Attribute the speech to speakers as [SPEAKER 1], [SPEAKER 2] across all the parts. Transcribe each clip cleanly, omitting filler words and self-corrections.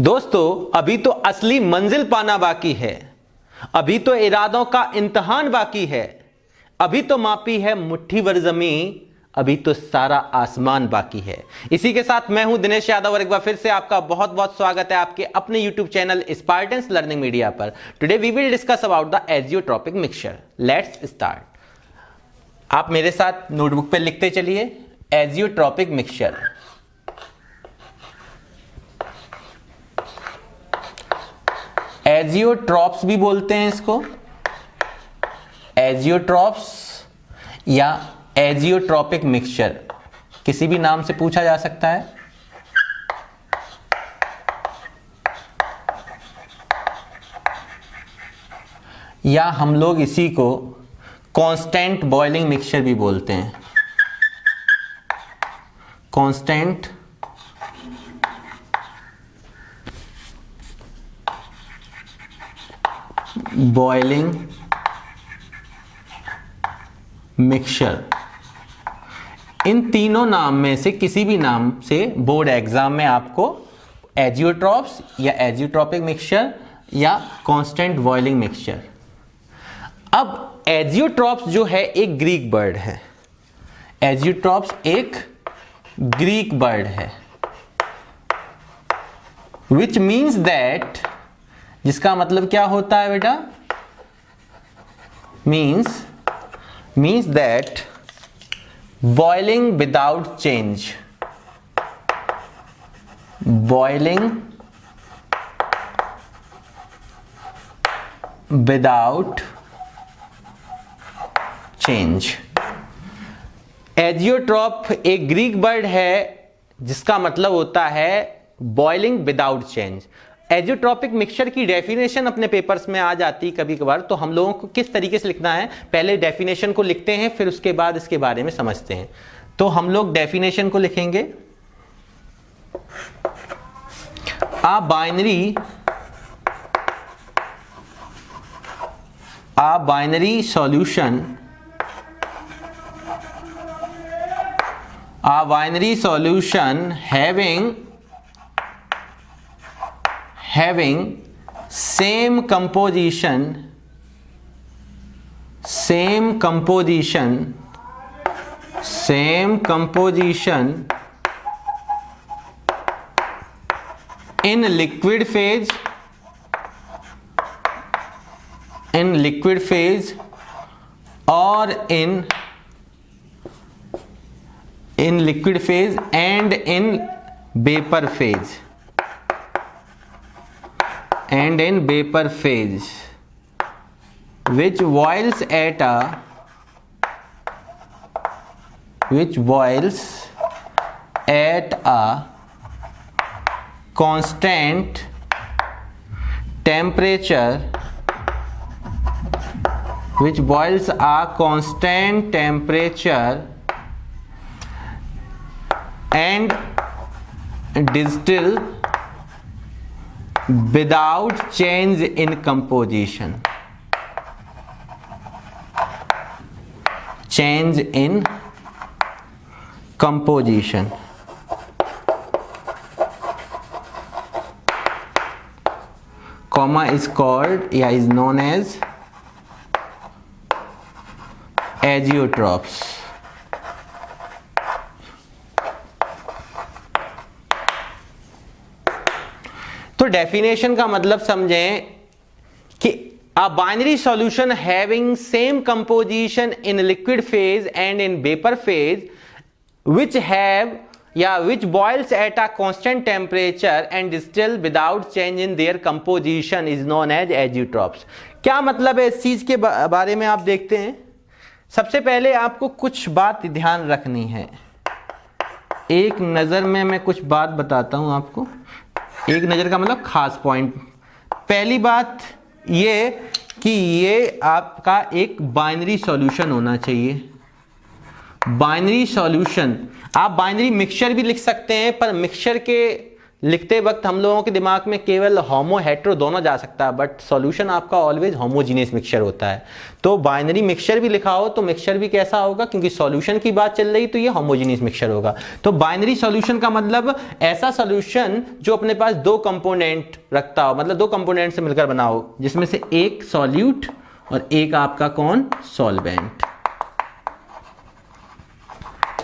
[SPEAKER 1] दोस्तों, अभी तो असली मंजिल पाना बाकी है, अभी तो इरादों का इम्तिहान बाकी है, अभी तो मापी है मुट्ठी भर जमीन, अभी तो सारा आसमान बाकी है। इसी के साथ मैं हूं दिनेश यादव और एक बार फिर से आपका बहुत बहुत स्वागत है आपके अपने YouTube channel Spartans learning media पर। Today we will discuss about the azeotropic mixture. Let's start. आप मेरे साथ नोटबुक पे लिखते चलिए एजियोट्रॉपिक मिक्सचर। एजियोट्रॉप्स भी बोलते हैं इसको, एजियोट्रॉप्स या एजियोट्रॉपिक मिक्सचर, किसी भी नाम से पूछा जा सकता है। या हम लोग इसी को कांस्टेंट बॉइलिंग मिक्सचर भी बोलते हैं। Constant boiling mixture. इन तीनों नाम में से किसी भी नाम से बोर्ड एग्जाम में आपको एजियोट्रॉप्स या एजियोट्रॉपिक मिक्सचर या कांस्टेंट बॉइलिंग मिक्सचर। अब एजियोट्रॉप्स जो है एक ग्रीक वर्ड है। एजियोट्रॉप्स एक ग्रीक वर्ड है विच मीन्स दैट, जिसका मतलब क्या होता है बेटा, means that boiling without change, boiling without change. Azeotrope एक ग्रीक वर्ड है जिसका मतलब होता है boiling without change. Azeotropic mixture की डेफिनेशन अपने पेपर्स में आ जाती कभी कभार, तो हम लोगों को किस तरीके से लिखना है, पहले डेफिनेशन को लिखते हैं फिर उसके बाद इसके बारे में समझते हैं। तो हम लोग डेफिनेशन को लिखेंगे, a binary solution having same composition in liquid phase or in liquid phase and in vapor phase which boils at a constant temperature, and distill without change in composition. Comma is called is known as azeotropes. तो definition का मतलब समझें कि a binary solution having same composition in liquid phase and in vapor phase which boils at a constant temperature and distill without change in their composition is known as azeotropes. क्या मतलब है इस चीज के बारे में आप देखते हैं। सबसे पहले आपको कुछ बात ध्यान रखनी है, एक नज़र में मैं कुछ बात बताता हूं आपको। एक नज़र का मतलब खास पॉइंट। पहली बात ये कि ये आपका एक बाइनरी सॉल्यूशन होना चाहिए। बाइनरी सॉल्यूशन, आप बाइनरी मिक्सचर भी लिख सकते हैं, पर मिक्सचर के लिखते वक्त हम लोगों के दिमाग में केवल होमो हेट्रो दोनों जा सकता है, बट सॉल्यूशन आपका ऑलवेज होमोजीनियस मिक्सचर होता है। तो बाइनरी मिक्सचर भी लिखा हो तो मिक्सचर भी कैसा होगा, क्योंकि सॉल्यूशन की बात चल रही तो ये होमोजीनियस मिक्सचर होगा। तो बाइनरी सॉल्यूशन का मतलब ऐसा सॉल्यूशन जो अपने पास दो कंपोनेंट रखता हो, मतलब दो कंपोनेंट से मिलकर बना हो, जिसमें से एक सॉल्यूट और एक आपका कौन, सॉल्वेंट।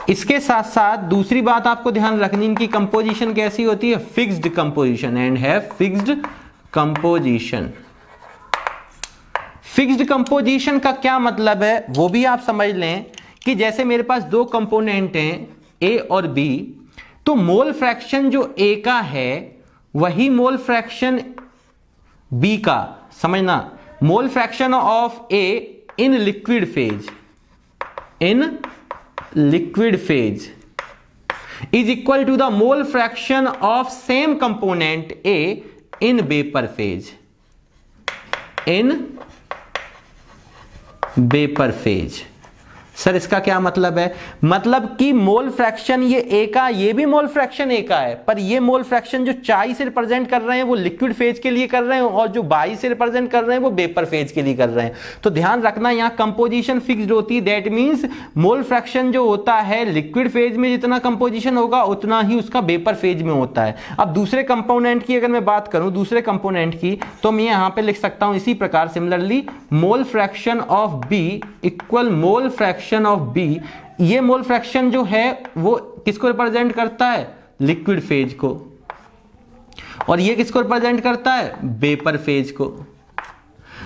[SPEAKER 1] इसके साथ साथ दूसरी बात आपको ध्यान रखनी, इनकी कंपोजिशन कैसी होती है, फिक्स्ड कंपोजिशन, एंड है फिक्स्ड कंपोजिशन। फिक्स्ड कंपोजिशन का क्या मतलब है वो भी आप समझ लें कि जैसे मेरे पास दो कंपोनेंट हैं ए और बी, तो मोल फ्रैक्शन जो ए का है वही मोल फ्रैक्शन बी का, समझना, मोल fraction of A in liquid phase, in liquid phase is equal to the mole fraction of same component A in vapor phase, in vapor phase। Sir इसका क्या मतलब है, मतलब कि मोल फ्रैक्शन ये ए का, ये भी मोल फ्रैक्शन ए का है, पर ये मोल फ्रैक्शन जो चाई से रिप्रेजेंट कर रहे हैं वो लिक्विड फेज के लिए कर रहे हैं, और जो बाई से रिप्रेजेंट कर रहे हैं वो वेपर फेज के लिए कर रहे हैं। तो ध्यान रखना यहाँ कंपोजिशन फिक्स्ड होती है, दैट मींस मोल फ्रैक्शन जो होता है लिक्विड फेज में जितना कंपोजिशन होगा उतना ही उसका वेपर फेज में होता है। अब दूसरे कंपोनेंट की अगर मैं बात करूं, दूसरे कंपोनेंट की, तो मैं यहां पे लिख सकता हूं इसी प्रकार similarly, mole fraction of B equal mole fraction of B. ये मोल फ्रैक्शन जो है वो किसको रिप्रेजेंट करता है, लिक्विड फेज को, और ये किसको रिप्रेजेंट करता है, वेपर फेज को।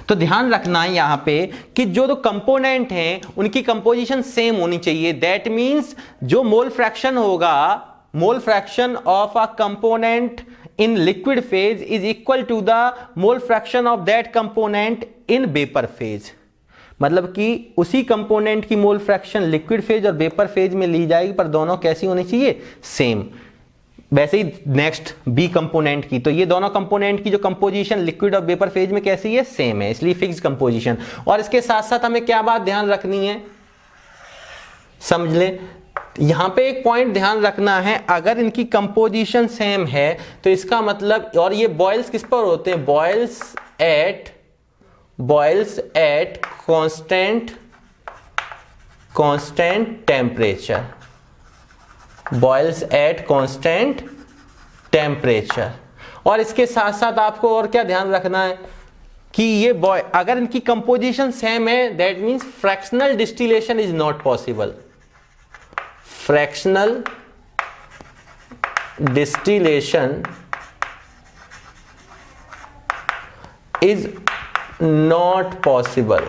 [SPEAKER 1] तो ध्यान रखना है यहां पे कि जो दो कंपोनेंट हैं उनकी कंपोजिशन सेम होनी चाहिए, दैट मींस जो मोल फ्रैक्शन होगा, मोल fraction of a component in liquid phase is equal to the mole fraction of that component in vapor phase। मतलब कि उसी कंपोनेंट की मोल फ्रैक्शन लिक्विड फेज और वेपर फेज में ली जाएगी, पर दोनों कैसी होनी चाहिए, सेम। वैसे ही नेक्स्ट बी कंपोनेंट की, तो ये दोनों कंपोनेंट की जो कंपोजिशन लिक्विड और वेपर फेज में कैसी है, सेम है, इसलिए फिक्स्ड कंपोजिशन। और इसके साथ साथ हमें क्या बात ध्यान रखनी है, समझ ले, यहां पे एक पॉइंट ध्यान रखना है, अगर इनकी कंपोजिशन सेम है तो इसका मतलब, और ये बॉयल्स किस पर होते हैं, boils at constant temperature, boils at constant temperature. और इसके साथ साथ आपको और क्या ध्यान रखना है कि ये अगर इनकी कंपोजिशन सेम है, that means fractional distillation is not possible, fractional distillation is not possible।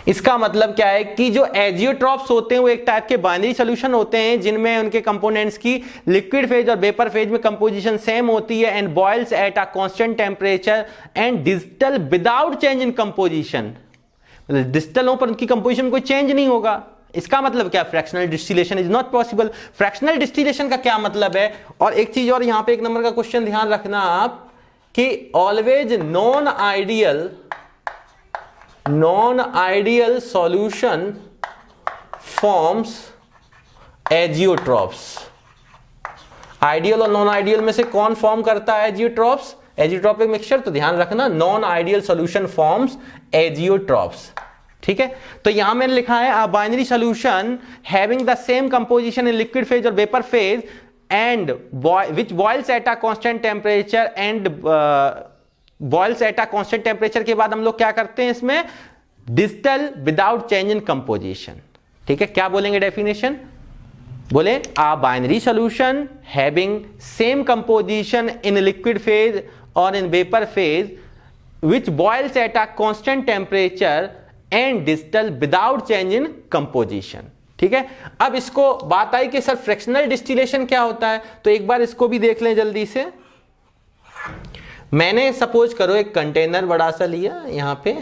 [SPEAKER 1] इसका मतलब क्या है कि जो एजियोट्रॉप्स होते हैं वो एक टाइप के बाइनरी सॉल्यूशन होते हैं जिनमें उनके कंपोनेंट्स की लिक्विड फेज और वेपर फेज में कंपोजिशन सेम होती है, and boils at a constant temperature and distil without change in composition, डिस्टिलों पर उनकी कंपोजिशन कोई चेंज नहीं होगा। इसका मतलब क्या, fractional distillation is not possible. Fractional distillation का क्या मतलब है, और एक चीज और यहां पे एक नंबर का क्वेश्चन ध्यान रखना आप कि always non ideal solution forms azeotropes. Ideal और नॉन आइडियल में से कौन फॉर्म करता है एजियोट्रॉप्स, एजियोट्रॉपिक मिक्सचर। तो ध्यान रखना non ideal solution forms azeotropes, ठीक है। तो यहां मैंने लिखा है a binary solution having the same composition in liquid phase और vapour phase and which boils at a constant temperature and boils at a constant temperature के बाद हम लोग क्या करते हैं इसमें, distil without change in composition, ठीक है। क्या बोलेंगे डेफिनेशन, बोले a binary solution having same composition in liquid phase और इन vapour phase which boils at a constant temperature and distill without change in composition, ठीक है। अब इसको बात आई कि सर फ्रैक्शनल डिस्टिलेशन क्या होता है, तो एक बार इसको भी देख लें जल्दी से। मैंने सपोज करो एक कंटेनर बड़ा सा लिया यहां पे,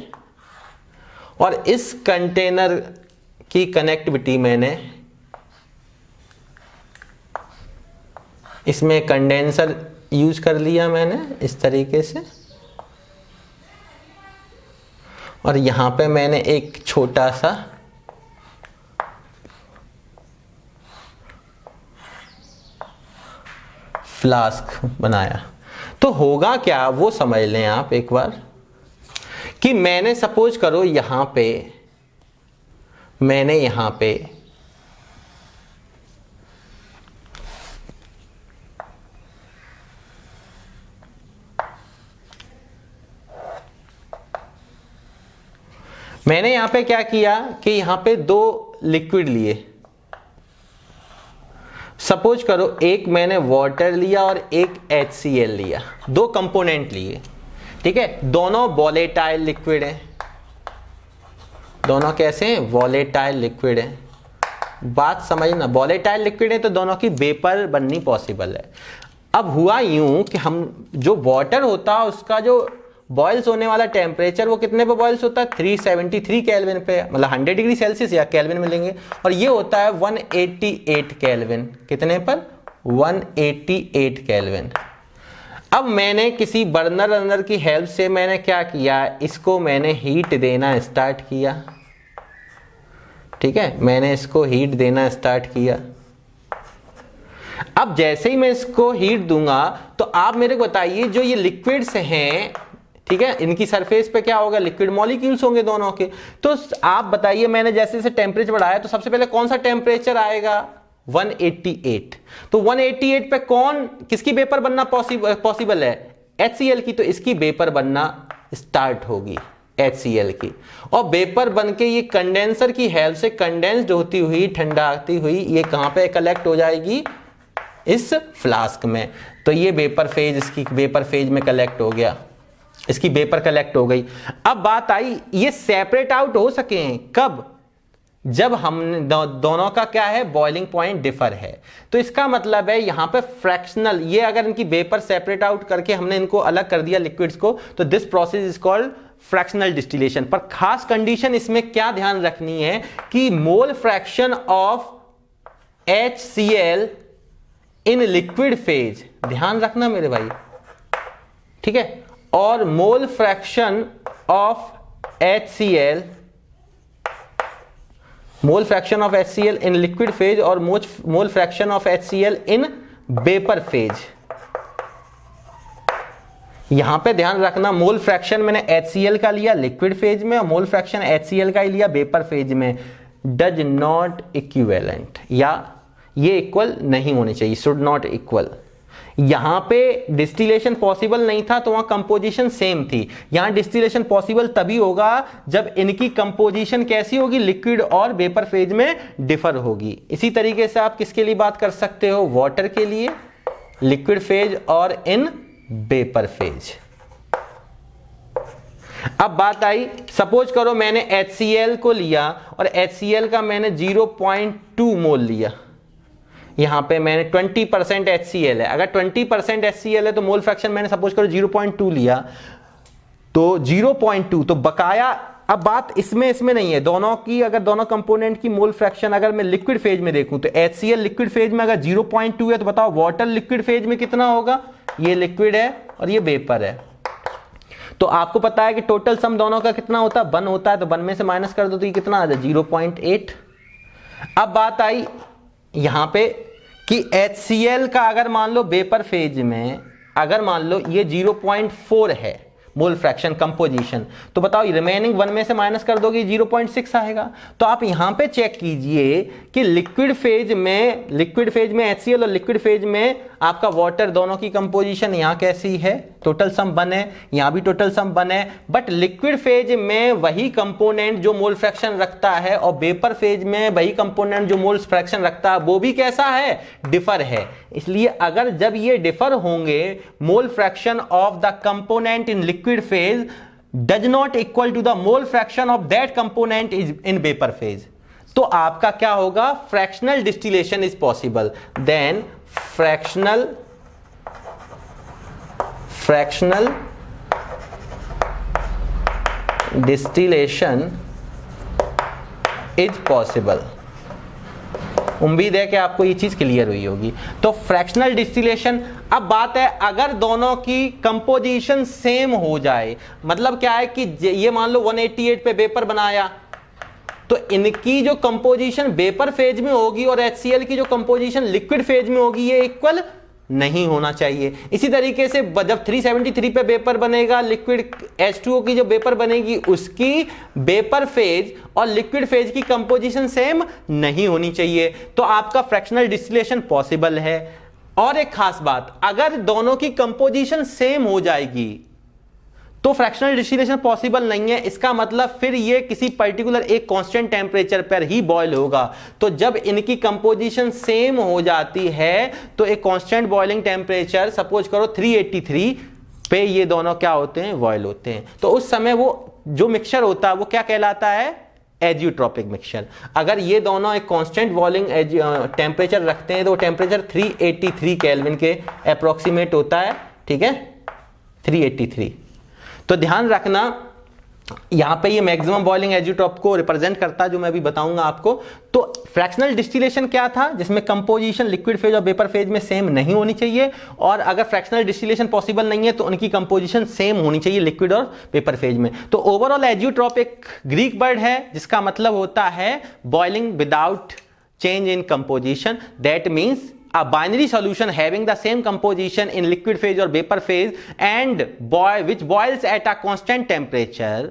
[SPEAKER 1] और इस कंटेनर की कनेक्टिविटी मैंने इसमें कंडेंसर यूज कर लिया मैंने इस तरीके से, और यहां पे मैंने एक छोटा सा फ्लास्क बनाया। तो होगा क्या वो समझ लें आप एक बार, कि मैंने सपोज करो यहां पे मैंने यहां पे क्या किया कि यहां पे दो लिक्विड लिए। सपोज करो एक मैंने वाटर लिया और एक HCl लिया, दो कंपोनेंट लिए, ठीक है। दोनों वॉलेटाइल लिक्विड हैं, दोनों कैसे हैं, वॉलेटाइल लिक्विड हैं। बात समझना, वॉलेटाइल लिक्विड है तो दोनों की वेपर बननी पॉसिबल है। अब हुआ यूं कि हम जो वाटर होता है उसका जो बॉयल्स होने वाला टेम्परेचर वो कितने पे बॉयल्स होता है, 373 केल्विन पे, मतलब 100 डिग्री सेल्सियस या केल्विन में लेंगे, और ये होता है 188 केल्विन। कितने पर, 188 केल्विन। अब मैंने किसी बर्नर की हेल्प से मैंने क्या किया, इसको मैंने हीट देना स्टार्ट किया, ठीक है, मैंने इसको हीट देना स्टार्ट किया। अब जैसे ही मैं इसको हीट दूंगा तो आप मेरे को बताइए जो ये लिक्विड्स हैं, ठीक है, इनकी सरफेस पे क्या होगा, लिक्विड मॉलिक्यूल्स होंगे दोनों के। तो आप बताइए मैंने जैसे जैसे टेम्परेचर बढ़ाया तो सबसे पहले कौन सा टेम्परेचर आएगा, 188। तो 188 पे कौन किसकी वेपर बनना पॉसिबल है, HCl की। तो इसकी वेपर बनना स्टार्ट होगी, HCl की, और वेपर बन के ये कंडेंसर की हेल्प से कंडेंस्ड होती हुई ठंडाती हुई ये कहां पे कलेक्ट हो जाएगी, इस फ्लास्क में। तो ये वेपर फेज, इसकी वेपर फेज में कलेक्ट हो गया, इसकी वेपर कलेक्ट हो गई। अब बात आई ये सेपरेट आउट हो सके हैं कब, जब हम दोनों का क्या है, बॉइलिंग पॉइंट डिफर है। तो इसका मतलब है यहां पे फ्रैक्शनल, ये अगर इनकी वेपर सेपरेट आउट करके हमने इनको अलग कर दिया लिक्विड्स को, तो this process is called fractional distillation. पर खास कंडीशन इसमें क्या ध्यान रखनी है कि mole fraction of HCl in liquid phase, ध्यान रखना मेरे भाई, ठीक है, और mole fraction of HCl, mole fraction of HCl in liquid phase और mole fraction of HCl in vapour phase. यहां पे ध्यान रखना, मोल फ्रैक्शन मैंने HCl का लिया लिक्विड फेज में और मोल फ्रैक्शन HCl का ही लिया वेपर फेज में, डज नॉट इक्विवेलेंट, या ये इक्वल नहीं होनी चाहिए, शुड नॉट इक्वल। यहां पे डिस्टिलेशन पॉसिबल नहीं था तो वहां कंपोजिशन सेम थी। यहां डिस्टिलेशन पॉसिबल तभी होगा जब इनकी कंपोजिशन कैसी होगी, लिक्विड और वेपर फेज में डिफर होगी। इसी तरीके से आप किसके लिए बात कर सकते हो, वाटर के लिए, लिक्विड फेज और इन वेपर फेज। अब बात आई, सपोज करो मैंने HCl को लिया और HCl का मैंने 0.2 मोल लिया, यहां पे मैंने 20% HCl है। अगर 20% HCl है तो मोल फ्रैक्शन मैंने सपोज करो 0.2 लिया, तो 0.2 तो बकाया। अब बात इसमें नहीं है, दोनों की अगर दोनों कंपोनेंट की मोल फ्रैक्शन अगर मैं लिक्विड फेज में देखूं तो HCl लिक्विड फेज में अगर 0.2 है तो बताओ वाटर लिक्विड फेज में कितना होगा, ये लिक्विड है और ये वेपर है। तो आपको पता है कि टोटल सम दोनों का कितना होता है, 1 होता है, तो 1 में से माइनस कर दो तो ये कितना आ जाए, 0.8। अब बात आई यहां पे कि HCl का अगर मान लो वेपर फेज में अगर मान लो ये 0.4 है मोल फ्रैक्शन कंपोजिशन, तो बताओ रिमेनिंग 1 में से माइनस कर दोगे 0.6 आएगा। तो आप यहां पे चेक कीजिए कि लिक्विड फेज में HCl और लिक्विड फेज में आपका वाटर, दोनों की कंपोजिशन यहां कैसी है, टोटल सम 1 है, यहां भी टोटल सम 1 है। बट लिक्विड फेज में वही कंपोनेंट जो मोल फ्रैक्शन रखता है और वेपर फेज में वही कंपोनेंट जो मोल फ्रैक्शन रखता है वो भी कैसा है, डिफर है। इसलिए अगर जब ये डिफर होंगे, mole fraction of the component in liquid phase does not equal to the mole fraction of that component is in vapour phase, तो आपका क्या होगा, fractional distillation is possible. Then fractional distillation is possible। उम्मीद है कि आपको ये चीज क्लियर हुई होगी। तो फ्रैक्शनल डिस्टिलेशन, अब बात है अगर दोनों की कंपोजिशन सेम हो जाए, मतलब क्या है कि ये मान लो 188 पे वेपर बनाया, तो इनकी जो कंपोजिशन वेपर फेज में होगी और HCl की जो कंपोजिशन लिक्विड फेज में होगी ये इक्वल नहीं होना चाहिए। इसी तरीके से जब 373 पे वेपर बनेगा, लिक्विड H2O की जो वेपर बनेगी उसकी वेपर फेज और लिक्विड फेज की कंपोजिशन सेम नहीं होनी चाहिए, तो आपका फ्रैक्शनल डिस्टिलेशन पॉसिबल है। और एक खास बात, अगर दोनों की कंपोजिशन सेम हो जाएगी तो फ्रैक्शनल डिस्टिलेशन पॉसिबल नहीं है। इसका मतलब फिर ये किसी पर्टिकुलर एक कांस्टेंट टेम्परेचर पर ही बॉयल होगा। तो जब इनकी कंपोजिशन सेम हो जाती है तो एक कांस्टेंट बॉइलिंग टेम्परेचर, सपोज करो 383 पे ये दोनों क्या होते हैं, बॉयल होते हैं। तो उस समय वो जो मिक्सचर होता है वो क्या कहलाता है, एजियोट्रॉपिक मिक्सचर। अगर ये दोनों एक कांस्टेंट बॉइलिंग टेम्परेचर रखते हैं तो टेम्परेचर 383 केल्विन के अप्रोक्सीमेट होता है, ठीक है, 383। तो ध्यान रखना यहां पे ये मैक्सिमम बॉइलिंग एजियोट्रॉप को रिप्रेजेंट करता है, जो मैं अभी बताऊंगा आपको। तो फ्रैक्शनल डिस्टिलेशन क्या था, जिसमें कंपोजिशन लिक्विड फेज और वेपर फेज में सेम नहीं होनी चाहिए, और अगर फ्रैक्शनल डिस्टिलेशन पॉसिबल नहीं है तो उनकी कंपोजिशन सेम होनी चाहिए लिक्विड और वेपर फेज में। तो ओवरऑल एजियोट्रॉप एक ग्रीक वर्ड है जिसका मतलब होता है boiling without change in composition. That means a binary solution having the same composition in liquid phase or vapor phase and which boils at a constant temperature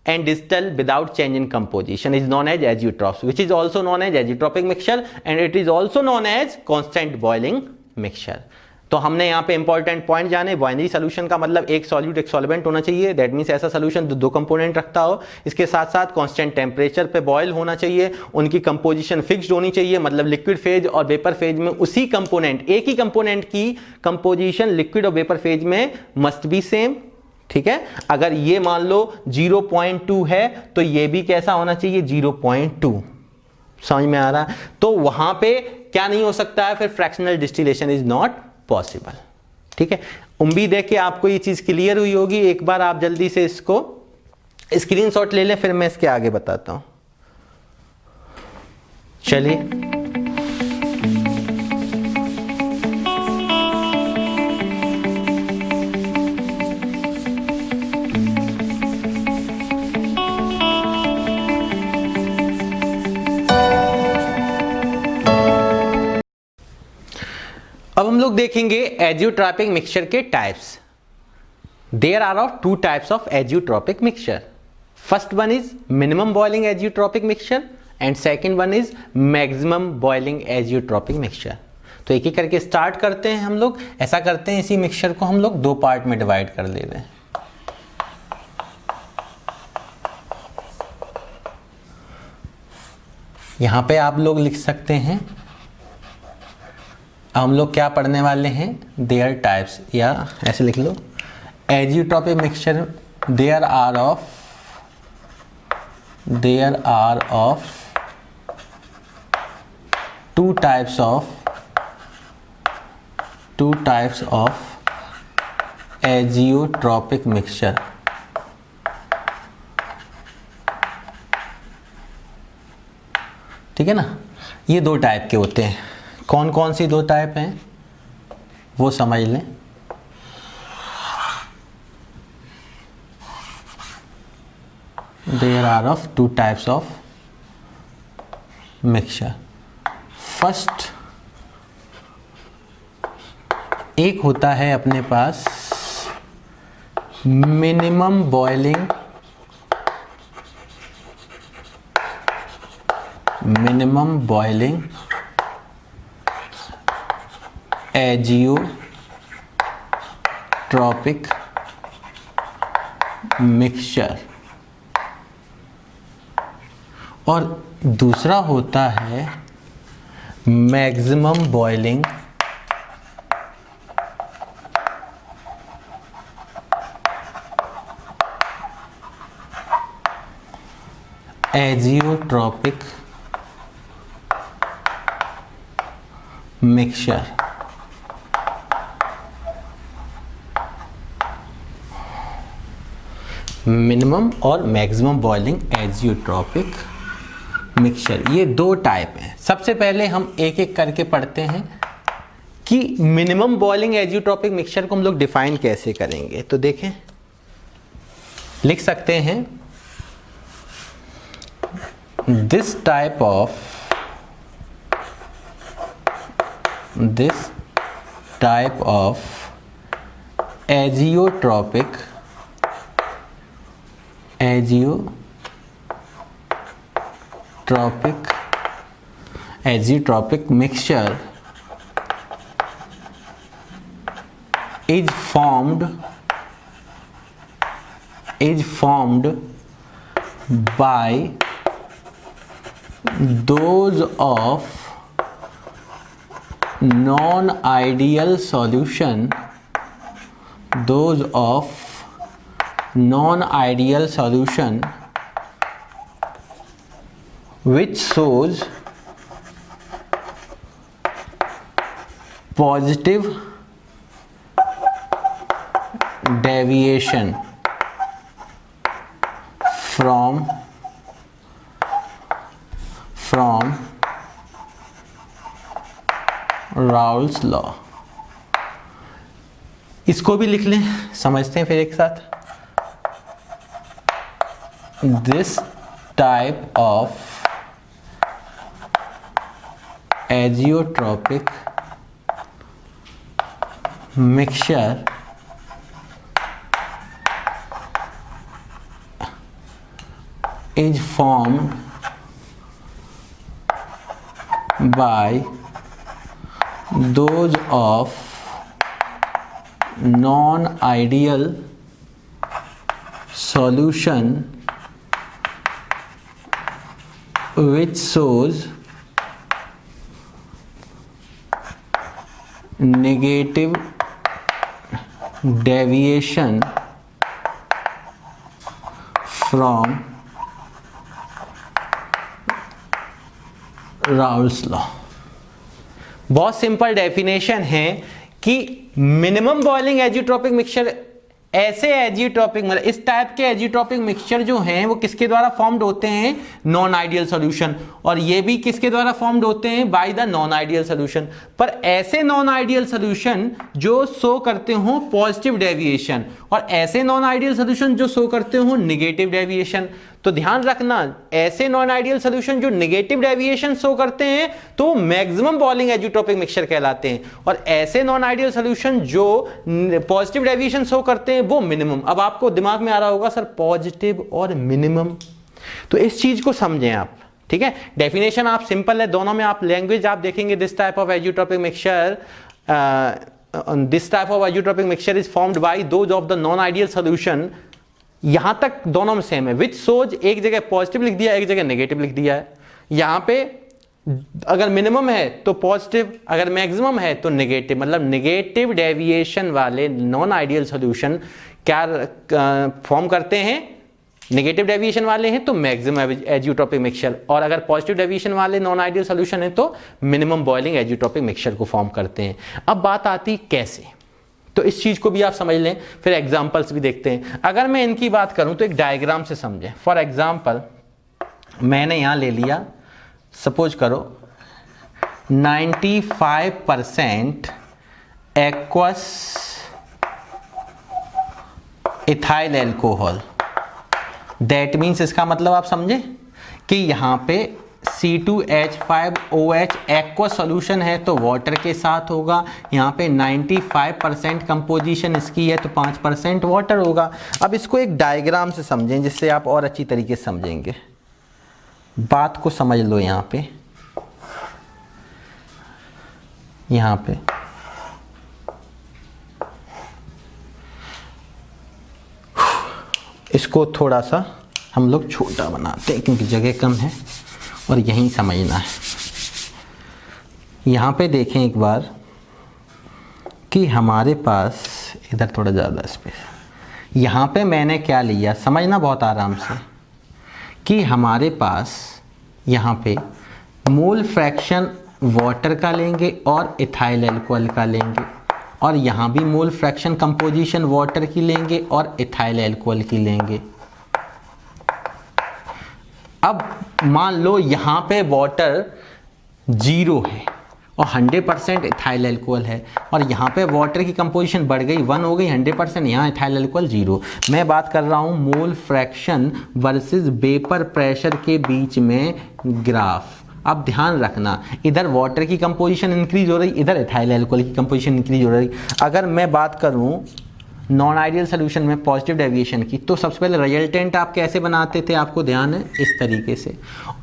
[SPEAKER 1] and distill without change in composition is known as azeotrophs, which is also known as azeotropic mixture and it is also known as constant boiling mixture। तो हमने यहाँ पे important point जाने। Binary solution का मतलब एक solute एक solvent होना चाहिए, दैट मीन्स ऐसा सोल्यूशन दो कंपोनेंट रखता हो, इसके साथ साथ कांस्टेंट टेम्परेचर पे बॉयल होना चाहिए, उनकी कंपोजिशन फिक्स्ड होनी चाहिए, मतलब लिक्विड फेज और वेपर फेज में उसी कंपोनेंट, एक ही कंपोनेंट की कंपोजिशन लिक्विड और वेपर फेज में मस्ट बी सेम, ठीक है। अगर ये मान लो 0.2 है तो ये भी कैसा होना चाहिए, 0.2। समझ में आ रहा है? तो वहां पे क्या नहीं हो सकता है, फिर fractional distillation is not possible, ठीक है। उम्मीद है कि आपको ये चीज क्लियर हुई होगी। एक बार आप जल्दी से इसको स्क्रीनशॉट ले लें, फिर मैं इसके आगे बताता हूं। चलिए, अब हम लोग देखेंगे एजियोट्रॉपिक मिक्सचर के types. There are of two types of azeotropic mixture. First one is minimum boiling azeotropic mixture and second one is maximum boiling azeotropic mixture. तो एक एक करके स्टार्ट करते हैं हम लोग। ऐसा करते हैं, इसी मिक्सचर को हम लोग दो पार्ट में डिवाइड कर ले रहे हैं। यहां पे आप लोग लिख सकते हैं, हम लोग क्या पढ़ने वाले हैं, देयर टाइप्स, या ऐसे लिख लो, azeotropic mixture there are of two types of azeotropic mixture. ठीक है ना, ये दो टाइप के होते हैं। कौन कौन सी दो टाइप हैं वो समझ लें। There are of two types of mixture. First एक होता है अपने पास मिनिमम बॉइलिंग एजियोट्रॉपिक मिक्सचर, और दूसरा होता है maximum boiling azeotropic mixture. Minimum और मैक्सिमम बॉइलिंग एजियोट्रॉपिक मिक्सचर, ये दो टाइप हैं। सबसे पहले हम एक एक करके पढ़ते हैं कि मिनिमम बॉइलिंग एजियोट्रॉपिक मिक्सचर को हम लोग डिफाइन कैसे करेंगे। तो देखें, लिख सकते हैं, this type type of azeotropic mixture is formed by those of non-ideal solution which shows positive deviation from Raoult's law. इसको भी लिख लें, समझते हैं फिर एक साथ। This type of azeotropic mixture is formed by those of non-ideal solution which shows negative deviation from Raoult's law. बहुत सिंपल डेफिनेशन है कि मिनिमम बॉइलिंग एजियोट्रॉपिक मिक्सचर ऐसे एजियोट्रॉपिक मतलब इस टाइप के एजियोट्रॉपिक मिक्सचर जो हैं वो किसके द्वारा फॉर्म्ड होते हैं, नॉन आइडियल सॉल्यूशन, और ये भी किसके द्वारा फॉर्म्ड होते हैं, bye the non ideal solution. पर ऐसे नॉन आइडियल सॉल्यूशन जो शो करते हो पॉजिटिव डेविएशन और ऐसे नॉन आइडियल सॉल्यूशन जो शो करते हो नेगेटिव डेविएशन। तो ध्यान रखना, ऐसे नॉन आइडियल सॉल्यूशन जो नेगेटिव डेविएशन शो करते हैं तो मैक्सिमम बॉइलिंग एजियोट्रॉपिक मिक्सचर कहलाते हैं, और ऐसे नॉन आइडियल सॉल्यूशन जो पॉजिटिव डेविएशन शो करते हैं वो मिनिमम। अब आपको दिमाग में आ रहा होगा सर पॉजिटिव और मिनिमम, तो इस चीज को समझें आप, ठीक है। डेफिनेशन आप सिंपल है, दोनों में आप लैंग्वेज आप देखेंगे, this type of azeotropic mixture is formed by those of the non ideal solution. यहां तक दोनों में सेम है, विच सोज एक जगह पॉजिटिव लिख दिया, एक जगह नेगेटिव लिख दिया है। यहां पे अगर मिनिमम है तो पॉजिटिव, अगर मैक्सिमम है तो नेगेटिव, मतलब नेगेटिव डेविएशन वाले नॉन आइडियल सॉल्यूशन क्या फॉर्म करते हैं, नेगेटिव डेविएशन वाले हैं तो मैक्सिमम एजियोट्रॉपिक मिक्सचर, और अगर पॉजिटिव डेविएशन वाले नॉन आइडियल सॉल्यूशन है तो मिनिमम बॉइलिंग एजियोट्रॉपिक मिक्सचर को फॉर्म करते हैं। अब बात आती कैसे, तो इस चीज को भी आप समझ लें, फिर एग्जांपल्स भी देखते हैं। अगर मैं इनकी बात करूं तो एक डायग्राम से समझें। फॉर एग्जांपल मैंने यहां ले लिया, सपोज करो 95% aqueous ethyl alcohol, that means इसका मतलब आप समझे कि यहां पे C2H5OH एक्वस सॉल्यूशन है तो वाटर के साथ होगा। यहाँ पे 95% कंपोजिशन इसकी है तो 5% वाटर होगा। अब इसको एक डायग्राम से समझें जिससे आप और अच्छी तरीके से समझेंगे। बात को समझ लो, यहाँ पे इसको थोड़ा सा हम लोग छोटा बनाते हैं क्योंकि जगह कम है और यहीं समझना है। यहाँ पे देखें एक बार कि हमारे पास इधर थोड़ा ज़्यादा स्पेस, यहाँ पे मैंने क्या लिया, समझना बहुत आराम से, कि हमारे पास यहाँ पे मोल फ्रैक्शन वाटर का लेंगे और इथाइल एल्कोहल का लेंगे, और यहाँ भी मोल फ्रैक्शन कंपोजिशन वाटर की लेंगे और इथाइल एल्कोहल की लेंगे। अब मान लो यहाँ पे वाटर 0 है और 100% इथाइल एल्कोहल है, और यहाँ पे वाटर की कंपोजिशन बढ़ गई 1 हो गई 100%, यहाँ इथाइल एल्कोहल 0। मैं बात कर रहा हूँ mole fraction versus vapour pressure के बीच में ग्राफ। अब ध्यान रखना, इधर वाटर की कंपोजिशन इंक्रीज हो रही, इधर इथाइल अल्कोहल की कंपोजिशन इंक्रीज हो रही। अगर मैं बात करूं नॉन आइडियल सोल्यूशन में पॉजिटिव डेविएशन की, तो सबसे पहले रिजल्टेंट आप कैसे बनाते थे, आपको ध्यान है, इस तरीके से।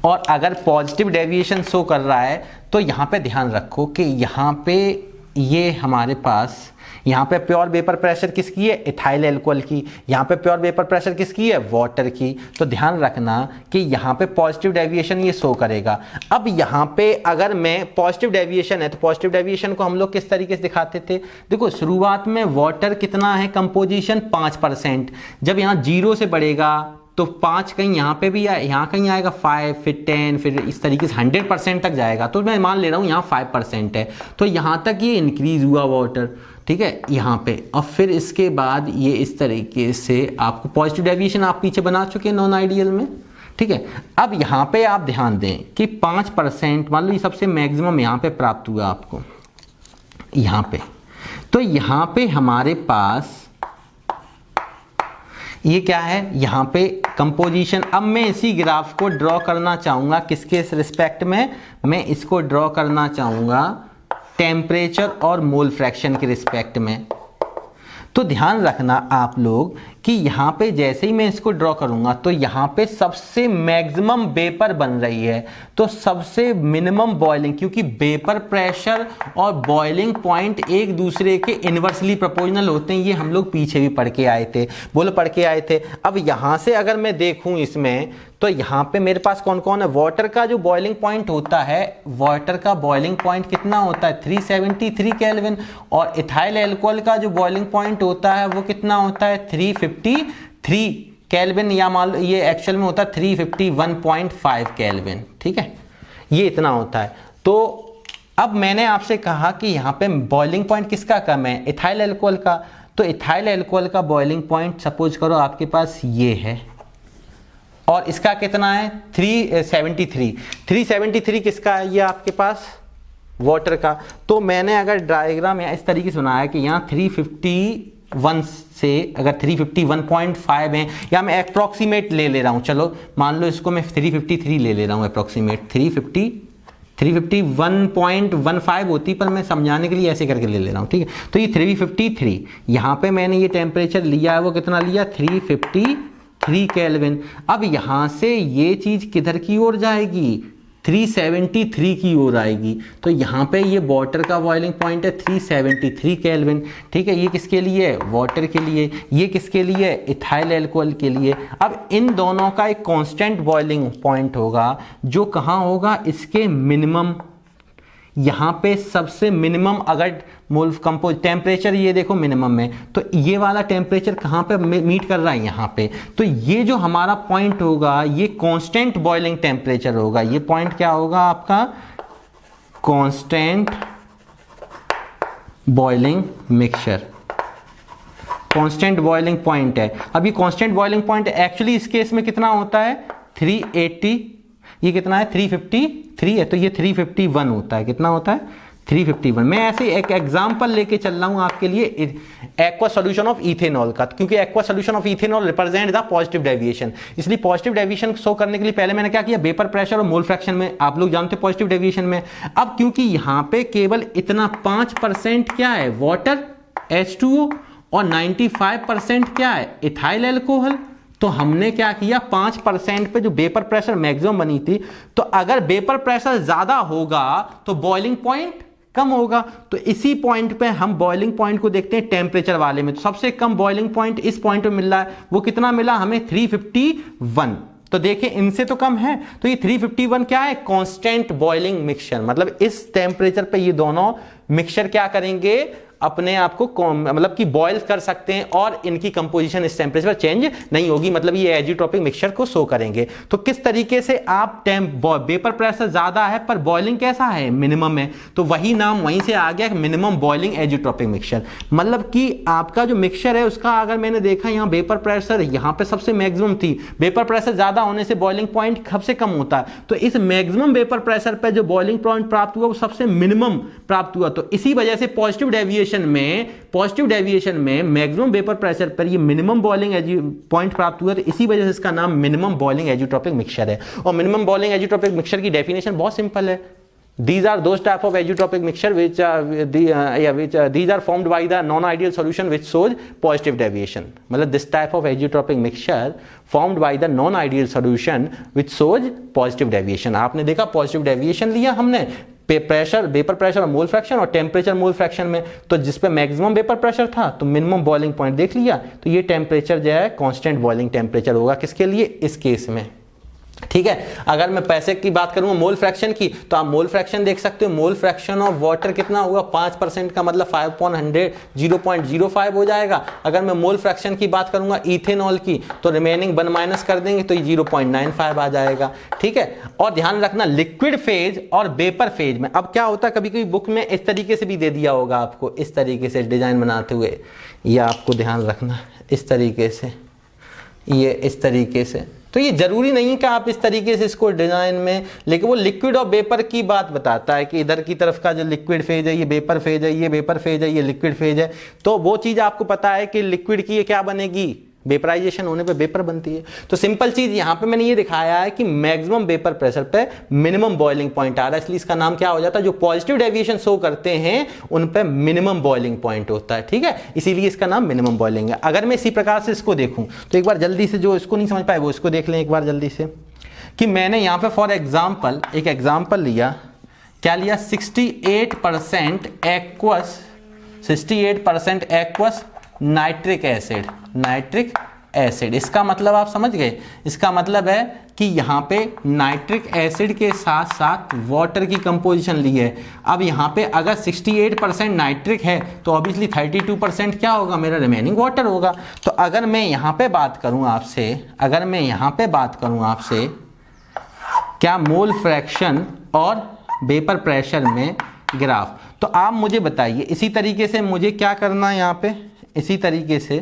[SPEAKER 1] और अगर पॉजिटिव डेविएशन शो कर रहा है तो यहाँ पे ध्यान रखो कि यहाँ पे ये हमारे पास यहाँ पे प्योर वेपर प्रेशर किसकी है, इथाइल अल्कोहल की, यहाँ पे प्योर वेपर प्रेशर किसकी है, वाटर की। तो ध्यान रखना कि यहाँ पे पॉजिटिव डेविएशन ये शो करेगा। अब यहाँ पे अगर मैं पॉजिटिव डेविएशन है तो पॉजिटिव डेविएशन को हम लोग किस तरीके से दिखाते थे, देखो शुरुआत में वाटर कितना है कंपोजिशन 5%, जब यहाँ 0 से बढ़ेगा तो 5 कहीं यहाँ पे भी आए, यहाँ कहीं आएगा 5, फिर 10, फिर इस तरीके से 100% तक जाएगा। तो मैं मान ले रहा हूँ यहाँ 5% है, तो यहाँ तक ये इंक्रीज हुआ वाटर, ठीक है, यहाँ पे। और फिर इसके बाद ये इस तरीके से आपको पॉजिटिव डेविएशन आप पीछे बना चुके हैं नॉन आइडियल में, ठीक है। अब यहाँ पे आप ध्यान दें कि 5% मान लो ये सबसे मैक्सिमम यहाँ पे प्राप्त हुआ आपको, यहाँ पे। तो यहाँ पे हमारे पास ये क्या है, यहाँ पे कंपोजिशन। अब मैं इसी ग्राफ को ड्रॉ करना चाहूँगा, किसके रिस्पेक्ट में, मैं इसको ड्रॉ करना चाहूँगा टेम्परेचर और मोल फ्रैक्शन के रिस्पेक्ट में। तो ध्यान रखना आप लोग कि यहाँ पे जैसे ही मैं इसको ड्रॉ करूँगा तो यहाँ पे सबसे मैक्सिमम वेपर बन रही है, तो सबसे मिनिमम बॉइलिंग, क्योंकि वेपर प्रेशर और बॉइलिंग पॉइंट एक दूसरे के इन्वर्सली प्रोपोर्शनल होते हैं। ये हम लोग पीछे भी पढ़ के आए थे, बोलो पढ़ के आए थे। अब यहाँ से अगर मैं देखूँ इसमें, तो यहाँ पे मेरे पास कौन कौन है, वाटर का जो बॉइलिंग पॉइंट होता है, वाटर का बॉइलिंग पॉइंट कितना होता है 373 केल्विन, और इथाइल अल्कोहल का जो बॉइलिंग पॉइंट होता है वो कितना होता है 353 केल्विन, या मान लो ये एक्चुअल में होता है 351.5 केल्विन, ठीक है, ये इतना होता है। तो अब मैंने आपसे कहा कि यहाँ पे बॉइलिंग पॉइंट किसका कम है, इथाइल अल्कोहल का। तो इथाइल अल्कोहल का बॉइलिंग पॉइंट सपोज करो आपके पास ये है, और इसका कितना है 373 किसका है, ये आपके पास वाटर का। तो मैंने अगर डायग्राम यहाँ इस तरीके से बनाया कि यहाँ 351 से अगर 351.5 है, या मैं अप्रॉक्सीमेट ले रहा हूँ, चलो मान लो इसको मैं 353 ले रहा हूँ अप्रॉक्सीमेट, 351.15 होती, पर मैं समझाने के लिए ऐसे करके ले रहा हूँ, ठीक है। तो ये 353, यहाँ पे मैंने ये टेम्परेचर लिया है, वो कितना लिया 353 केल्विन। अब यहाँ से ये चीज़ किधर की ओर जाएगी, 373 की ओर आएगी। तो यहाँ पे ये वाटर का बॉइलिंग पॉइंट है 373 केल्विन, ठीक है। ये किसके लिए, वाटर के लिए। ये किसके लिए, इथाइल अल्कोहल के लिए। अब इन दोनों का एक कांस्टेंट बॉइलिंग पॉइंट होगा, जो कहाँ होगा, इसके मिनिमम, यहाँ पे सबसे मिनिमम अगर मोल कंपोज टेम्परेचर ये देखो मिनिमम में, तो ये वाला टेम्परेचर कहाँ पे मीट कर रहा है, यहाँ पे। तो ये जो हमारा पॉइंट होगा ये कांस्टेंट बॉइलिंग टेम्परेचर होगा। ये पॉइंट क्या होगा आपका, constant boiling mixture, constant boiling point है। अब ये कांस्टेंट बॉइलिंग पॉइंट एक्चुअली इस केस में कितना होता है 380, ये कितना है 353 है, तो ये 351 होता है। कितना होता है 351। मैं ऐसे एक एग्जांपल लेके चल रहा हूं आपके लिए एक्वा सॉल्यूशन ऑफ इथेनॉल का, क्योंकि aqua solution of ethanol represent the positive deviation. इसलिए पॉजिटिव डेविएशन शो करने के लिए पहले मैंने क्या किया, वेपर प्रेशर और मोल फ्रैक्शन में, आप लोग जानते हैं पॉजिटिव डेविएशन में। अब क्योंकि यहाँ पे केवल इतना 5% क्या है वाटर H2O और 95% क्या है इथाइल अल्कोहल, तो हमने क्या किया 5% पे जो वेपर प्रेशर मैक्सिमम बनी थी, तो अगर वेपर प्रेशर ज्यादा होगा तो बॉइलिंग पॉइंट कम होगा। तो इसी पॉइंट पे हम बॉइलिंग पॉइंट को देखते हैं टेम्परेचर वाले में। तो सबसे कम बॉइलिंग पॉइंट इस पॉइंट पे मिल रहा है, वो कितना मिला हमें 351। तो देखिए इनसे तो कम है, तो ये 351 क्या है, कांस्टेंट बॉइलिंग मिक्सचर। मतलब इस टेम्परेचर पे ये दोनों मिक्सचर क्या करेंगे, अपने आप को मतलब कि बॉयल कर सकते हैं, और इनकी कंपोजिशन इस टेम्परेचर पर चेंज नहीं होगी। मतलब ये एजियोट्रोपिक मिक्सचर को शो करेंगे। तो किस तरीके से आप वेपर प्रेशर ज्यादा है पर बॉइलिंग कैसा है, मिनिमम है, तो वही नाम वहीं से आ गया मिनिमम बॉइलिंग एजियोट्रोपिक मिक्सचर। मतलब कि आपका जो मिक्सचर है उसका अगर मैंने देखा यहाँ वेपर प्रेशर यहाँ पे सबसे मैक्सिमम थी, वेपर प्रेशर ज्यादा होने से बॉइलिंग पॉइंट सबसे कम होता है। तो इस मैक्सिमम वेपर प्रेशर पर जो बॉइलिंग पॉइंट प्राप्त हुआ वो सबसे मिनिमम प्राप्त हुआ। तो इसी वजह से पॉजिटिव डेविएशन डेविएशन में मैक्सिमम वेपर प्रेशर पर ये मिनिमम बॉइलिंग पॉइंट प्राप्त हुआ, तो इसी वजह से इसका नाम मिनिमम बॉइलिंग एजियोट्रॉपिक मिक्सचर है। और मिनिमम बॉइलिंग एजियोट्रॉपिक मिक्सचर की डेफिनेशन बहुत सिंपल है। These are those type of azeotropic mixture which these are formed by the non-ideal solution which shows positive deviation। मतलब this type of azeotropic mixture formed by the non-ideal solution which shows positive deviation। आपने देखा positive deviation लिया हमने pressure, vapour pressure और mole fraction और temperature mole fraction में, तो जिस पे मैक्सिमम वेपर प्रेशर था तो मिनिमम बॉइलिंग पॉइंट देख लिया, तो ये टेम्परेचर जो है कांस्टेंट बॉइलिंग टेम्परेचर होगा किसके लिए, इस केस में। ठीक है, अगर मैं पैसे की बात करूंगा मोल फ्रैक्शन की, तो आप मोल फ्रैक्शन देख सकते हो। मोल फ्रैक्शन ऑफ वाटर कितना होगा, 5% का मतलब 5/100 0.05 हो जाएगा। अगर मैं मोल फ्रैक्शन की बात करूंगा इथेनॉल की, तो रिमेनिंग 1 माइनस कर देंगे तो 0.95 आ जाएगा। ठीक है, और ध्यान रखना लिक्विड फेज और वेपर फेज में अब क्या होता है, कभी कभी बुक में इस तरीके से भी दे दिया होगा आपको, इस तरीके से डिजाइन बनाते हुए, ये आपको ध्यान रखना, इस तरीके से, ये इस तरीके से। तो ये जरूरी नहीं कि आप इस तरीके से इसको डिजाइन में, लेकिन वो लिक्विड और वेपर की बात बताता है कि इधर की तरफ का जो लिक्विड फेज है ये वेपर फेज है, ये वेपर फेज है, ये लिक्विड फेज है। तो वो चीज आपको पता है कि लिक्विड की ये क्या बनेगी, वेपराइजेशन होने पे वेपर बनती है। तो सिंपल चीज यहां पे मैंने ये दिखाया है कि मैक्सिमम वेपर प्रेशर पे मिनिमम बॉइलिंग पॉइंट आ रहा है, इसलिए इसका नाम क्या हो जाता है, जो पॉजिटिव डेविएशन शो करते हैं उन पे मिनिमम बॉइलिंग पॉइंट होता है। ठीक है, इसीलिए इसका नाम मिनिमम बॉइलिंग है। अगर मैं इसी प्रकार से इसको देखूं तो एक बार जल्दी से, जो इसको नहीं समझ पाए वो इसको देख लें एक बार जल्दी से, कि मैंने यहां पे फॉर एग्जाम्पल एक एग्जाम्पल लिया, क्या लिया, 68% एक्वस नाइट्रिक एसिड। इसका मतलब आप समझ गए, इसका मतलब है कि यहाँ पे नाइट्रिक एसिड के साथ साथ वाटर की कंपोजिशन ली है। अब यहाँ पे अगर 68% नाइट्रिक है तो ऑब्वियसली 32% क्या होगा, मेरा रिमेनिंग वाटर होगा। तो अगर मैं यहाँ पे बात करूँ आपसे, क्या मोल फ्रैक्शन और वेपर प्रेशर में ग्राफ, तो आप मुझे बताइए इसी तरीके से मुझे क्या करना है यहाँ पे, इसी तरीके से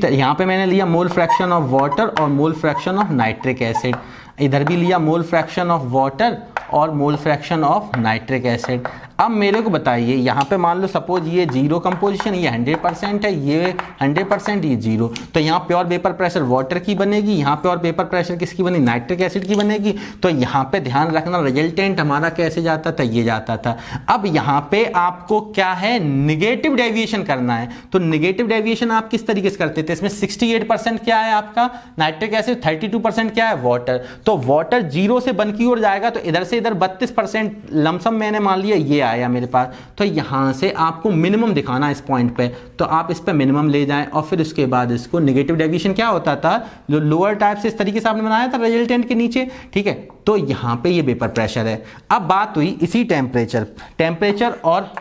[SPEAKER 1] यहाँ पे मैंने लिया मोल फ्रैक्शन ऑफ वाटर और mole fraction of nitric acid, इधर भी लिया मोल फ्रैक्शन ऑफ वाटर और mole fraction of nitric acid. अब मेरे को बताइए यहाँ पे मान लो सपोज ये 0 कंपोजिशन, ये 100% है, ये 100%, ये 0, तो यहाँ प्योर वेपर प्रेशर वाटर की बनेगी, यहाँ प्योर वेपर प्रेशर किसकी बनेगी, नाइट्रिक एसिड की बनेगी। तो यहाँ पे ध्यान रखना रिजल्टेंट हमारा कैसे जाता था, ये जाता था। अब यहाँ पे आपको क्या है, निगेटिव डेविएशन करना है। तो निगेटिव डेविएशन आप किस तरीके से करते थे, इसमें 68% क्या है आपका नाइट्रिक एसिड, 32% क्या है वाटर। तो वाटर 0 से 1 की ओर जाएगा, तो इधर से इधर 32% लमसम मैंने मान लिया ये आया मेरे पास। तो यहां से आपको मिनिमम दिखाना है इस पॉइंट पे, तो आप इस पे मिनिमम ले जाएं और फिर उसके बाद इसको निगेटिव डेविएशन क्या होता था, जो लोअर टाइप से इस तरीके से आपने बनाया था रिजल्टेंट के नीचे। ठीक है, तो यहां पे ये वेपर प्रेशर है। अब बात हुई इसी टेम्परेचर और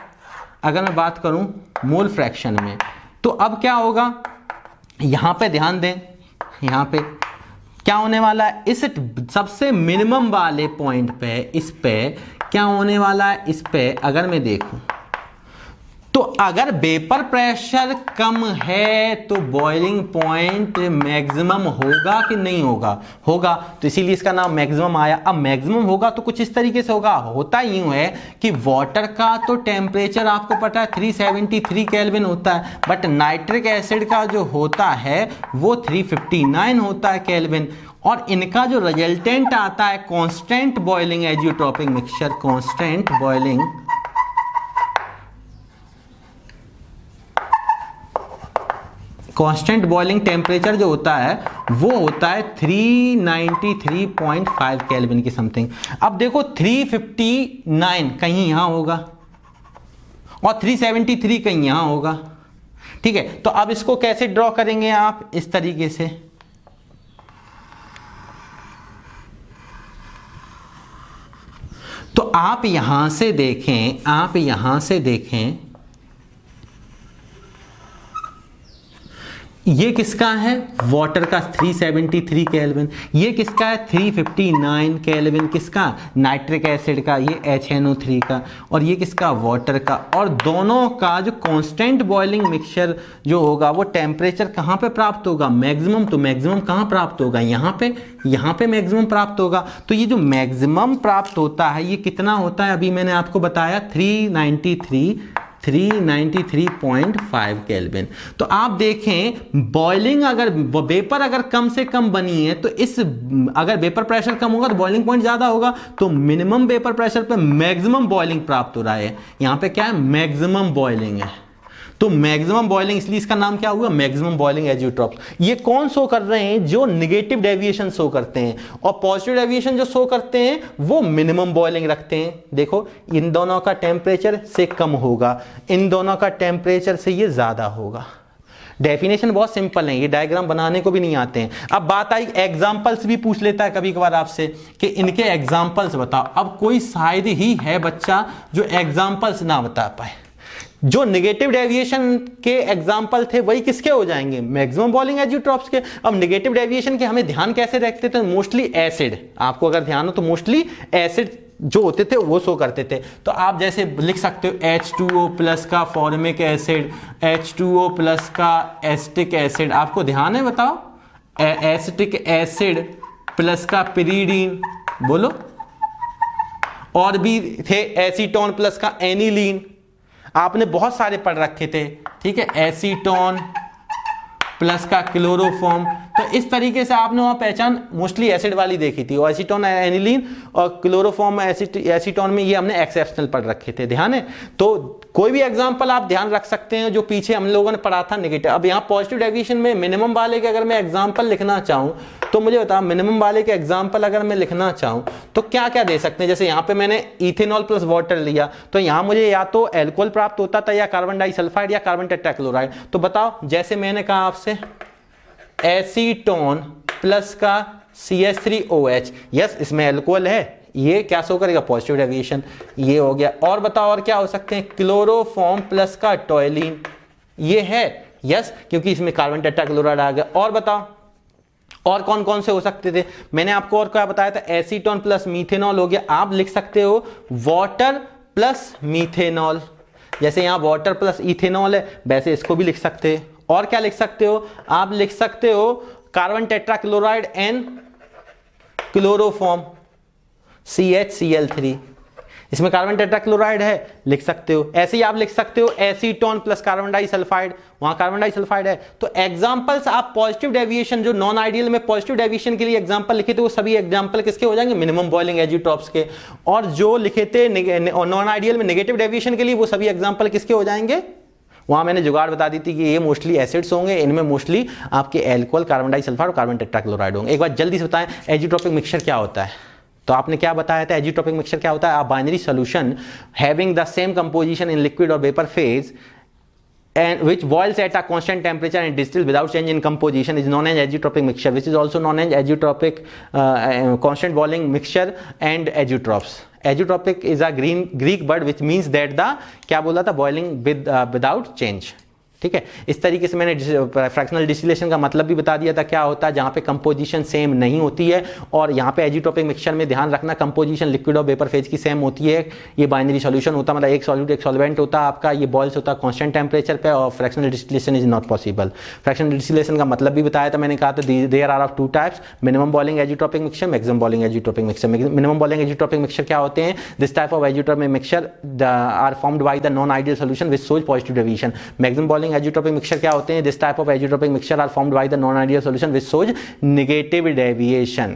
[SPEAKER 1] अगर मैं बात करूं मोल फ्रैक्शन में, तो अब क्या होगा, यहां पे ध्यान दें, यहां पे क्या होने वाला है, इस सबसे मिनिमम वाले पॉइंट पे, इस पे क्या होने वाला है, इस पे अगर मैं देखूं तो अगर वेपर प्रेशर कम है तो बॉइलिंग पॉइंट मैक्सिमम होगा कि नहीं होगा, होगा। तो इसीलिए इसका नाम मैक्सिमम आया। अब मैक्सिमम होगा तो कुछ इस तरीके से होगा, होता यूं है कि वाटर का तो टेम्परेचर आपको पता है 373 केल्विन होता है, बट नाइट्रिक एसिड का जो होता है वो 359 होता है केल्विन। और इनका जो रिजल्टेंट आता है constant boiling azeotropic mixture, constant boiling temperature जो होता है वो होता है 393.5 केल्विन की समथिंग। अब देखो 359 कहीं यहां होगा और 373 कहीं यहां होगा। ठीक है, तो अब इसको कैसे ड्रॉ करेंगे आप, इस तरीके से, तो आप यहां से देखें, ये किसका है, वाटर का 373 केल्विन, ये किसका है 359 केल्विन, किसका नाइट्रिक एसिड का, ये HNO3 का, और ये किसका वाटर का। और दोनों का जो कांस्टेंट बॉइलिंग मिक्सचर जो होगा वो टेम्परेचर कहाँ पे प्राप्त होगा, मैक्सिमम। तो मैक्सिमम कहाँ प्राप्त होगा, यहाँ पे मैक्सिमम प्राप्त होगा। तो ये जो मैक्सिमम प्राप्त होता है ये कितना होता है, अभी मैंने आपको बताया 393.5 केल्विन। तो आप देखें बॉइलिंग अगर वेपर अगर कम से कम बनी है तो इस अगर वेपर प्रेशर कम होगा तो बॉइलिंग पॉइंट ज्यादा होगा, तो मिनिमम वेपर प्रेशर पे मैक्सिमम बॉइलिंग प्राप्त हो रहा है। यहां पे क्या है, मैक्सिमम बॉइलिंग है। तो मैक्सिमम बॉइलिंग, इसलिए इसका नाम क्या हुआ, मैक्सिमम बॉइलिंग एजियोट्रॉप्स। ये कौन शो कर रहे हैं, जो नेगेटिव डेविएशन शो करते हैं, और पॉजिटिव डेविएशन जो शो करते हैं वो मिनिमम बॉइलिंग रखते हैं। देखो इन दोनों का टेम्परेचर से कम होगा, इन दोनों का टेम्परेचर से ये ज्यादा होगा। डेफिनेशन बहुत सिंपल है, ये डायग्राम बनाने को भी नहीं आते हैं। अब बात आई एग्जांपल्स भी पूछ लेता है कभी कभार आपसे कि इनके एग्जांपल्स बताओ। अब कोई शायद ही है बच्चा जो एग्जांपल्स ना बता पाए। जो नेगेटिव डेविएशन के एग्जाम्पल थे वही किसके हो जाएंगे, मैक्सिमम बॉइलिंग एजियोट्रॉप्स के। अब नेगेटिव डेविएशन के हमें ध्यान कैसे रखते थे, मोस्टली एसिड, आपको अगर ध्यान हो तो मोस्टली एसिड जो होते थे वो शो करते थे। तो आप जैसे लिख सकते हो H2O प्लस का फॉर्मिक एसिड, H2O प्लस का एसिटिक एसिड, आपको ध्यान है बताओ, एसिटिक एसिड प्लस का पिरीडीन, बोलो। और भी थे एसीटोन प्लस का एनिलीन, आपने बहुत सारे पढ़ रखे थे, ठीक है, एसीटोन प्लस का क्लोरोफॉर्म। तो इस तरीके से आपने वहां पहचान मोस्टली एसिड वाली देखी थी, और एसीटोन एनिलीन और क्लोरोफॉर्म एसीटोन में ये हमने एक्सेप्शनल पढ़ रखे थे, ध्यान है। तो कोई भी एग्जांपल आप ध्यान रख सकते हैं जो पीछे हम लोगों ने पढ़ा था नेगेटिव। अब यहाँ पॉजिटिव डेविएशन में मिनिमम वाले के अगर मैं एग्जांपल लिखना चाहूँ तो मुझे बताओ, मिनिमम वाले के एग्जांपल अगर मैं लिखना चाहूँ तो क्या क्या दे सकते हैं। जैसे यहाँ पे मैंने इथेनॉल प्लस वाटर लिया, तो यहाँ मुझे या तो एल्कोहल प्राप्त होता था या कार्बन डाइसल्फाइड या कार्बन टेट्राक्लोराइड। तो बताओ, जैसे मैंने कहा आपसे एसीटोन प्लस का CH3OH, यस इसमें एल्कोहल है, ये क्या शो करेगा, पॉजिटिव डेविएशन, ये हो गया। और बताओ और क्या हो सकते हैं, क्लोरोफॉर्म प्लस का टॉयलिन, ये है, यस क्योंकि इसमें कार्बन टेट्राक्लोराइड आ गया। और बताओ और कौन कौन से हो सकते थे, मैंने आपको और क्या बताया था, एसीटोन प्लस मीथेनॉल हो गया। आप लिख सकते हो वाटर प्लस मीथेनॉल, जैसे यहां वाटर प्लस इथेनॉल है वैसे इसको भी लिख सकते हैं। और क्या लिख सकते हो, आप लिख सकते हो carbon tetrachloride and chloroform CHCl3, इसमें कार्बन टेट्राक्लोराइड है, लिख सकते हो। ऐसे ही आप लिख सकते हो एसीटोन प्लस कार्बन डाइसल्फाइड, वहां कार्बन डाइसल्फाइड है। तो एग्जांपल्स आप पॉजिटिव डेविएशन, जो नॉन आइडियल में पॉजिटिव डेविएशन के लिए एग्जांपल लिखे थे वो सभी एग्जांपल किसके हो जाएंगे, मिनिमम बॉइलिंग एजियोट्रॉप्स के। और जो लिखे थे नॉन आइडियल में नेगेटिव डेविएशन के लिए वो सभी एग्जांपल किसके हो जाएंगे, वहां मैंने जुगाड़ बता दी थी कि ये मोस्टली एसिड्स होंगे, इनमें मोस्टली आपके एल्कोहल, कार्बन डाइसल्फाइड और कार्बन टेट्राक्लोराइड होंगे। एक बार जल्दी से बताएं एजियोट्रॉपिक मिक्सचर क्या होता है। तो आपने क्या बताया था, एजियोट्रॉपिक मिक्सचर क्या होता है, a binary solution having the same composition in liquid और vapour phase and which boils at a constant temperature and distills without change in composition is known as azeotropic mixture, which is also known as azeotropic constant boiling mixture and azeotrops. Azeotropic is a Greek word which means that the क्या बोला था, boiling without change, ठीक है। इस तरीके से मैंने fractional distillation का मतलब भी बता दिया था क्या होता है, जहां पे कंपोजिशन सेम नहीं होती है। और यहाँ पे एजियोट्रॉपिक मिक्सचर में ध्यान रखना कंपोजिशन लिक्विड और वेपर फेज की सेम होती है। ये बाइनरी सॉल्यूशन होता है, मतलब एक सॉल्यूट एक सॉल्वेंट होता है आपका, ये बॉइल्स होता है कांस्टेंट टेम्परेचर पे, और fractional distillation is not possible. Fractional distillation का मतलब भी बताया था मैंने, कहा था there are of two types, minimum boiling azeotropic mixture, maximum boiling azeotropic mixture. Minimum boiling azeotropic mixture क्या होते हैं, this type of azeotropic mixture are formed by the non ideal solution which shows positive deviation. Maximum boiling azeotropic mixture होते हैं, this type of azeotropic mixture are formed by the non ideal solution which shows negative deviation.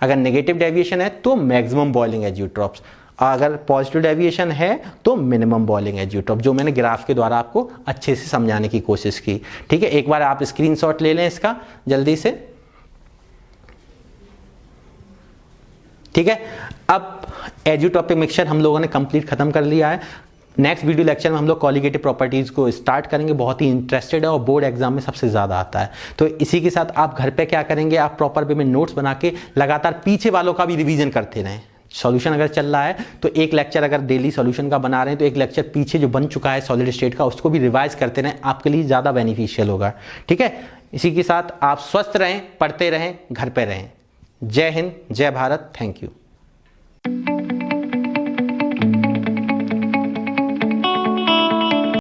[SPEAKER 1] अगर negative deviation है तो maximum boiling azeotropes, अगर positive deviation है तो minimum boiling azeotrope, जो मैंने ग्राफ के द्वारा आपको अच्छे से समझाने की कोशिश की, ठीक है। एक बार आप स्क्रीनशॉट ले लें इसका जल्दी से, ठीक है। अब एजियोट्रॉपिक मिक्सचर हम लोगों ने कंप्लीट खत्म कर लिया है। नेक्स्ट वीडियो लेक्चर में हम लोग कॉलिगेटिव प्रॉपर्टीज को स्टार्ट करेंगे, बहुत ही इंटरेस्टेड है और बोर्ड एग्जाम में सबसे ज़्यादा आता है। तो इसी के साथ आप घर पे क्या करेंगे, आप प्रॉपर वे में नोट्स बना के लगातार पीछे वालों का भी रिवीजन करते रहें। सॉल्यूशन अगर चल रहा है तो एक लेक्चर अगर डेली सॉल्यूशन का बना रहे हैं तो एक लेक्चर पीछे जो बन चुका है सॉलिड स्टेट का उसको भी रिवाइज करते रहें, आपके लिए ज़्यादा बेनिफिशियल होगा, ठीक है। इसी के साथ आप स्वस्थ रहें, पढ़ते रहें, घर पे रहें। जय हिंद, जय भारत, थैंक यू।